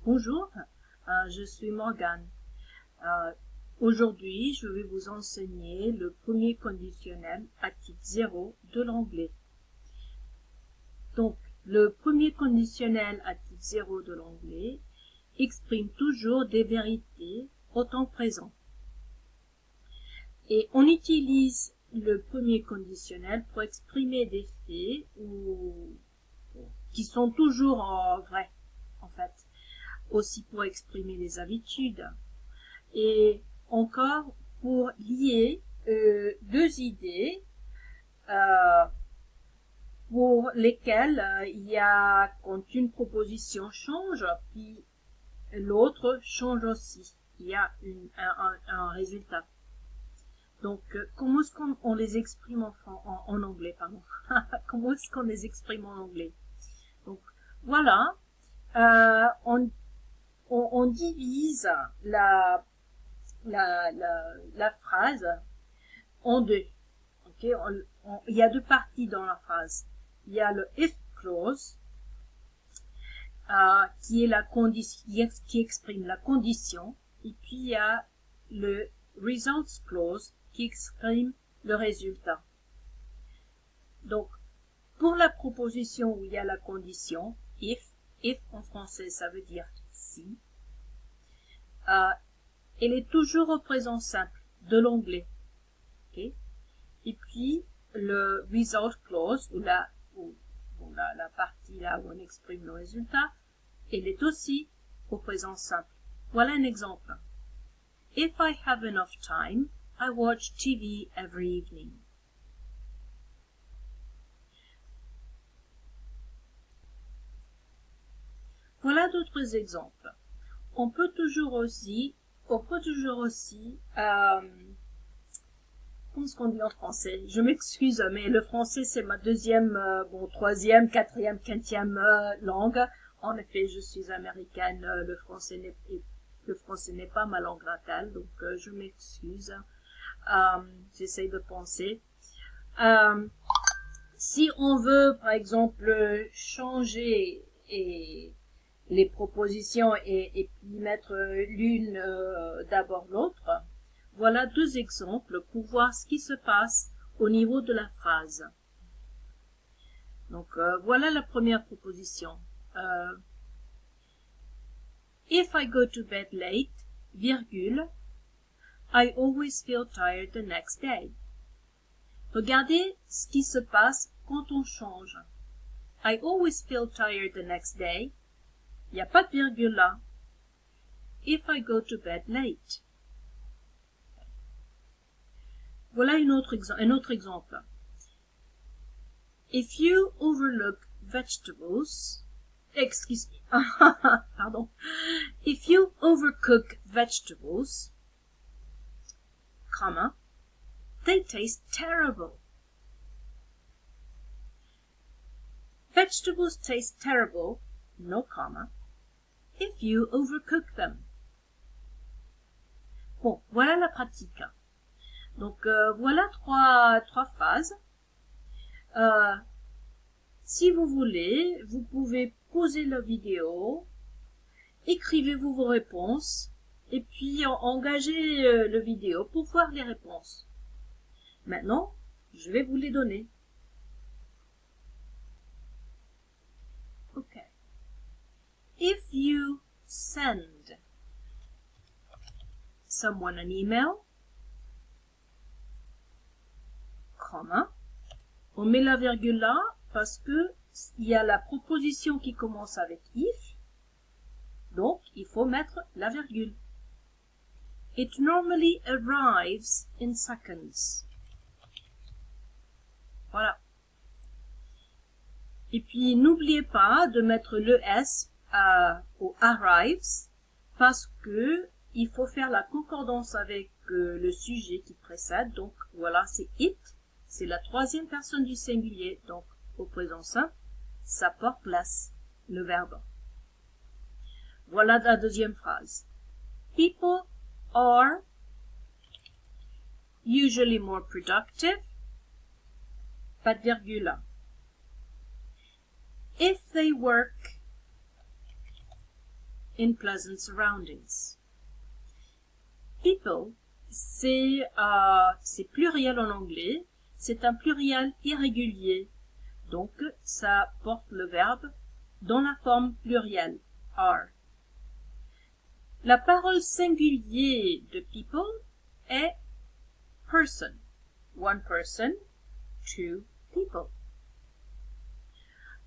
Bonjour, je suis Morgane. Euh, Aujourd'hui, je vais vous enseigner le premier conditionnel à type 0 de l'anglais. Donc, le premier conditionnel à type 0 de l'anglais exprime toujours des vérités au temps présent. Et on utilise le premier conditionnel pour exprimer des faits qui sont toujours vrais, en fait. Aussi pour exprimer des habitudes. Et encore pour lier deux idées pour lesquelles il y a quand une proposition change, puis l'autre change aussi. Il y a un résultat. Donc, comment est-ce qu'on les exprime en anglais, pardon. Comment est-ce qu'on les exprime en anglais? Donc, voilà. On divise la phrase en deux. Okay? Il y a deux parties dans la phrase. Il y a le if clause, qui est la condition, qui exprime la condition, et puis il y a le results clause qui exprime le résultat. Donc, pour la proposition où il y a la condition, if en français ça veut dire si, elle est toujours au présent simple de l'anglais. Okay? Et puis, le result clause, ou la partie là où on exprime le résultat, elle est aussi au présent simple. Voilà un exemple. If I have enough time, I watch TV every evening. Voilà d'autres exemples. On peut toujours aussi, comment est-ce qu'on dit en français? Je m'excuse, mais le français c'est ma deuxième, troisième, quatrième, quintième langue. En effet, je suis américaine. Le français n'est pas ma langue natale, donc je m'excuse. J'essaye de penser. Si on veut, par exemple, changer les propositions et puis mettre l'une d'abord l'autre, voilà deux exemples pour voir ce qui se passe au niveau de la phrase. Donc, voilà la première proposition. If I go to bed late, virgule, I always feel tired the next day. Regardez ce qui se passe quand on change. I always feel tired the next day. Il n'y a pas de virgule là. If I go to bed late. Voilà un autre exemple. If you overlook vegetables, excuse me, pardon. If you overcook vegetables, comma, they taste terrible. Vegetables taste terrible, no comma, if you overcook them. Bon, voilà la pratique. Donc, voilà trois phrases. Si vous voulez, vous pouvez pauser la vidéo, écrivez-vous vos réponses, et puis engagez le vidéo pour voir les réponses. Maintenant, je vais vous les donner. Okay. If you send someone an email, comma, on met la virgule là parce que il y a la proposition qui commence avec if, donc il faut mettre la virgule. It normally arrives in seconds. Voilà. Et puis n'oubliez pas de mettre le s au arrives parce que il faut faire la concordance avec le sujet qui précède. Donc voilà, c'est it. C'est la troisième personne du singulier, donc au présent simple, ça porte l'as, le verbe. Voilà la deuxième phrase. People are usually more productive. Pas de virgule là. « If they work in pleasant surroundings. People, c'est pluriel en anglais, c'est un pluriel irrégulier, donc ça porte le verbe dans la forme plurielle, are. La parole singulier de people est person. One person, two people.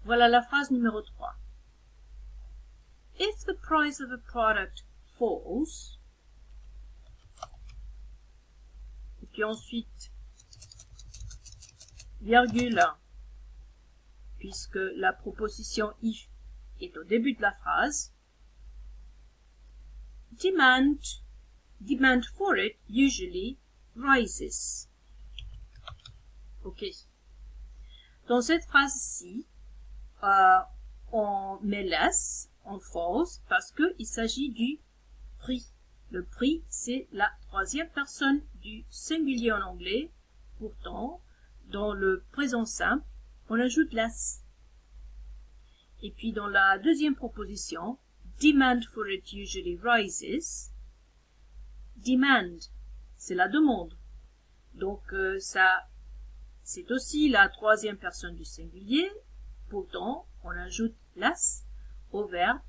Voilà la phrase numéro 3. If the price of a product falls, et puis ensuite, virgule, puisque la proposition if est au début de la phrase, demand for it usually rises. Ok. Dans cette phrase-ci, on met less en false parce qu'il s'agit du prix. Le prix, c'est la troisième personne du singulier en anglais. Pourtant, dans le présent simple, on ajoute less. Et puis dans la deuxième proposition, demand for it usually rises. Demand, c'est la demande. Donc ça, c'est aussi la troisième personne du singulier. Pourtant, on ajoute less au verbe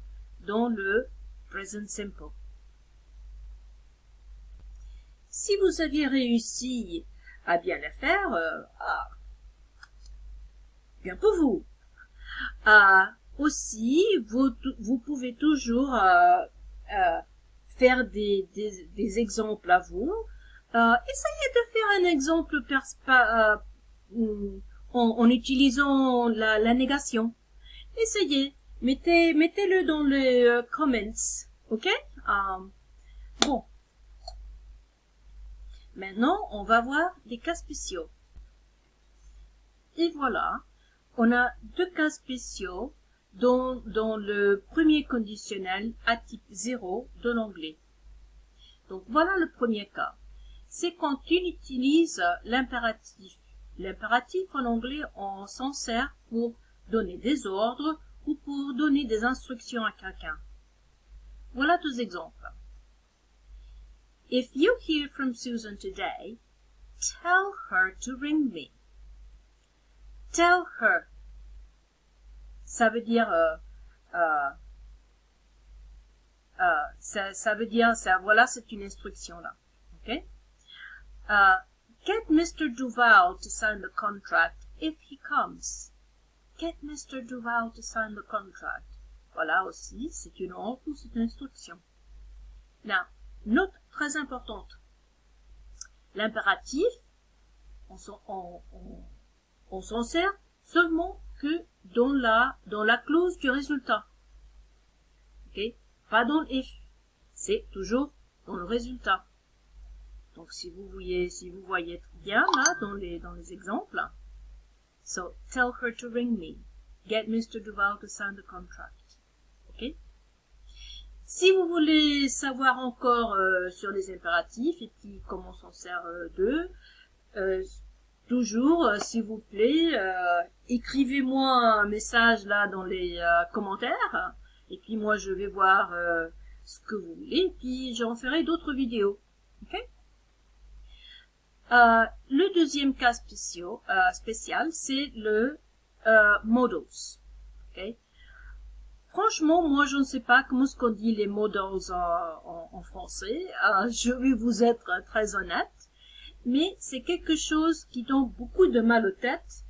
dans le present simple. Si vous aviez réussi à bien le faire, bien pour vous. Aussi, vous pouvez toujours faire des exemples à vous. Essayez de faire un exemple en utilisant la négation. Essayez. Mettez-le dans les comments. Ok? Bon. Maintenant, on va voir des cas spéciaux. Et voilà, on a deux cas spéciaux dans le premier conditionnel à type 0 de l'anglais. Donc voilà le premier cas. C'est quand on utilise l'impératif. L'impératif en anglais, on s'en sert pour donner des ordres ou pour donner des instructions à quelqu'un. Voilà deux exemples. If you hear from Susan today, tell her to ring me. Tell her. Ça veut dire, ça veut dire, voilà, c'est une instruction là. Ok? Get Mr. Duval to sign the contract if he comes. Get Mr. Duval to sign the contract. Voilà aussi, c'est une ordre ou c'est une instruction. Now, note très importante. L'impératif, on s'en sert seulement que dans la clause du résultat. Ok? Pas dans le if. C'est toujours dans le résultat. Donc si vous voyez bien là dans les exemples. So tell her to ring me. Get Mr. Duval to sign the contract. Ok? Si vous voulez savoir encore sur les impératifs et puis comment s'en sert d'eux, toujours, s'il vous plaît, écrivez-moi un message là dans les commentaires et puis moi je vais voir ce que vous voulez et puis j'en ferai d'autres vidéos. Ok? Le deuxième cas spécial, c'est le modals. Okay? Franchement, moi, je ne sais pas comment est-ce qu'on dit les modals en français. Je vais vous être très honnête. Mais c'est quelque chose qui donne beaucoup de mal aux têtes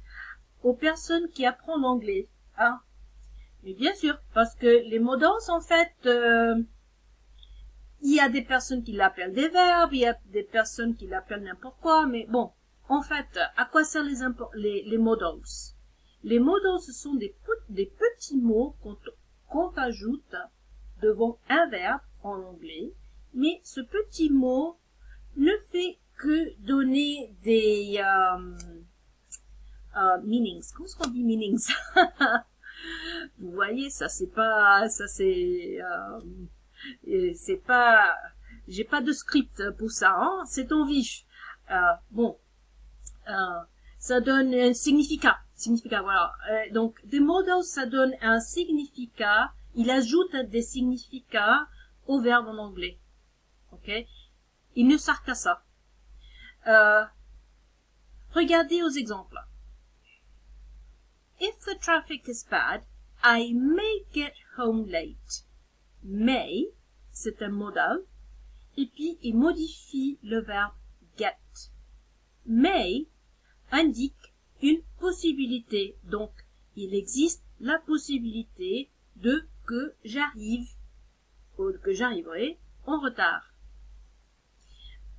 aux personnes qui apprennent l'anglais. Hein? Mais bien sûr, parce que les modals, en fait, il y a des personnes qui l'appellent des verbes, il y a des personnes qui l'appellent n'importe quoi, mais bon, en fait, à quoi servent les modals? Les modals, ce sont des petits mots qu'on ajoute devant un verbe en anglais, mais ce petit mot ne fait que donner des meanings. Comment est-ce qu'on dit meanings? Vous voyez, c'est pas, j'ai pas de script pour ça, hein, c'est en vif. Ça donne un significat, voilà. Donc, des modals, ça donne un significat il ajoute des significats au verbe en anglais. Ok? Il ne sert qu'à ça. Regardez aux exemples. If the traffic is bad, I may get home late. May, c'est un modal, et puis il modifie le verbe get. May indique une possibilité, donc il existe la possibilité de que j'arrive ou que j'arriverai en retard.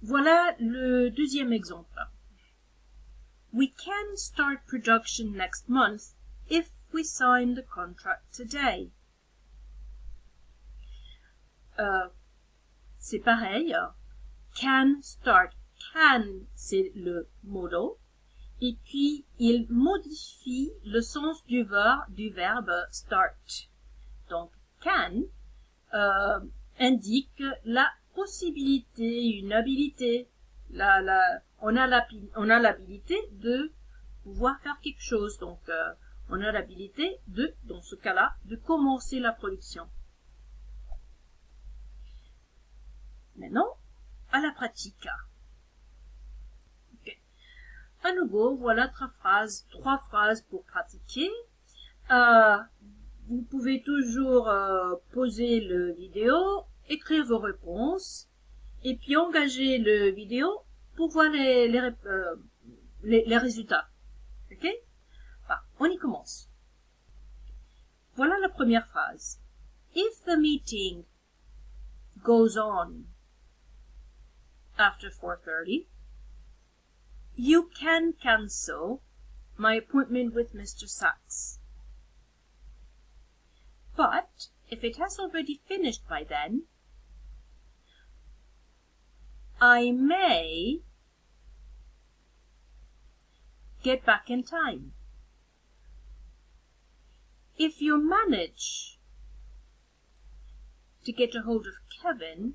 Voilà le deuxième exemple. We can start production next month if we sign the contract today. C'est pareil. Can start. Can, c'est le modal. Et puis, il modifie le sens du verbe start. Donc, can indique la possibilité, une habilité. On a l'habilité de pouvoir faire quelque chose. Donc, on a l'habilité de, dans ce cas-là, de commencer la production. Maintenant, à la pratique. Okay. À nouveau, voilà trois phrases pour pratiquer. Vous pouvez toujours poser le vidéo, écrire vos réponses, et puis engager le vidéo pour voir les résultats. Ok? On y commence. Voilà la première phrase. If the meeting goes on after 4:30, you can cancel my appointment with Mr. Sachs. But if it has already finished by then, I may get back in time. If you manage to get a hold of Kevin,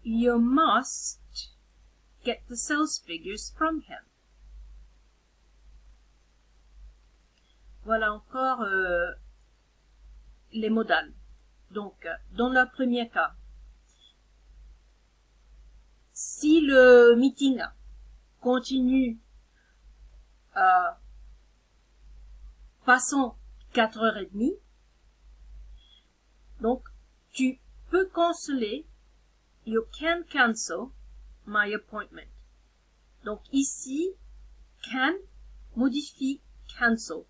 you must get the sales figures from him. Voilà encore les modales. Donc, dans le premier cas, si le meeting continue passant 4h30, donc tu peux canceller, you can cancel my appointment. Donc ici, can modifie cancel.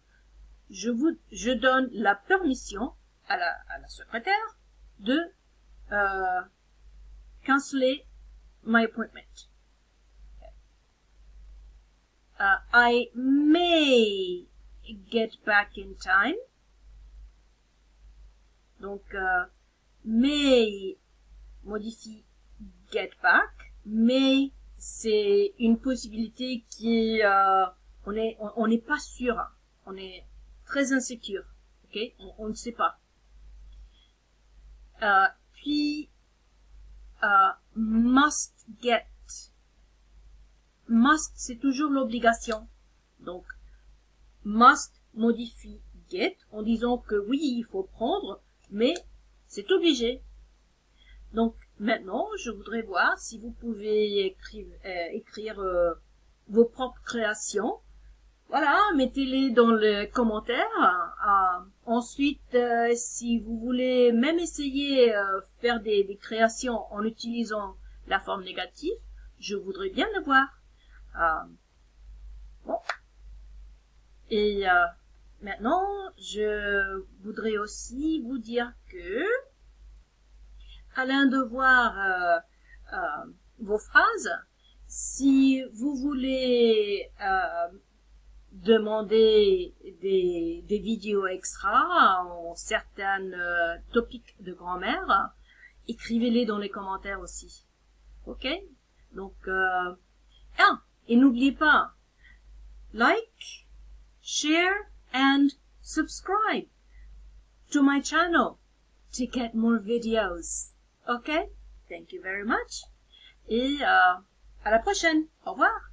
Je donne la permission à la secrétaire de canceller my appointment. I may get back in time. Donc, may modifie get back. May, c'est une possibilité qui on n'est pas sûr. On est très insécure. Ok? On ne sait pas. Puis, must get. Must, c'est toujours l'obligation. Donc, must modifie get en disant que oui, il faut prendre, mais c'est obligé. Donc, maintenant, je voudrais voir si vous pouvez écrire vos propres créations. Voilà, mettez-les dans les commentaires. Ensuite, si vous voulez même essayer faire des créations en utilisant la forme négative, je voudrais bien le voir. Bon. Et maintenant, je voudrais aussi vous dire que, à l'un de voir vos phrases, si vous voulez demander des vidéos extra en certains topics de grammaire, écrivez-les dans les commentaires aussi. Ok? Donc, et n'oubliez pas, like, share and subscribe to my channel to get more videos. Okay? Thank you very much. Et à la prochaine. Au revoir.